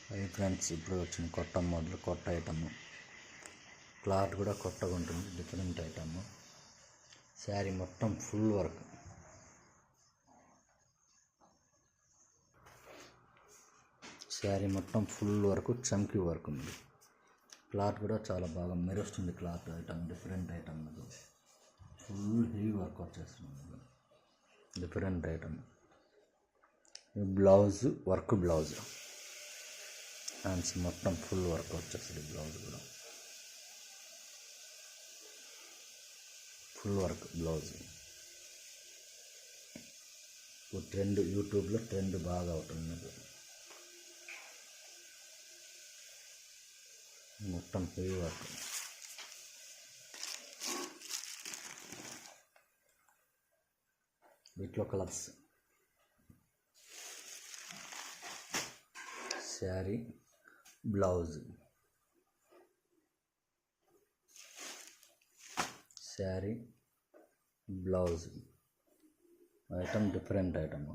Hi friends, ఇప్పుడు వచ్చిన కొత్త మోడల్, కొత్త ఐటమ్. క్లాత్ కూడా కొత్తగా ఉంటుంది, డిఫరెంట్ ఐటమ్. శారీ మొత్తం ఫుల్ వర్క్. శారీ మొత్తం ఫుల్ వర్క్, చమ్కీ వర్క్ ఉంది. క్లాత్ కూడా చాలా బాగా మెరుస్తుంది. Cloth item different item, full heavy work వచ్చేస్తుంది. Different item. Blouse work, blouse hands మొత్తం ఫుల్ వర్క్ వచ్చేస్తుంది. బ్లౌజ్ కూడా ఫుల్ వర్క్ బ్లౌజ్. ఇప్పుడు ట్రెండ్, యూట్యూబ్లో ట్రెండ్ బాగా అవుతుంది. మొత్తం హెవీ వర్క్. వీటిలో colours. Sari, blouse, sari, blouse item different item.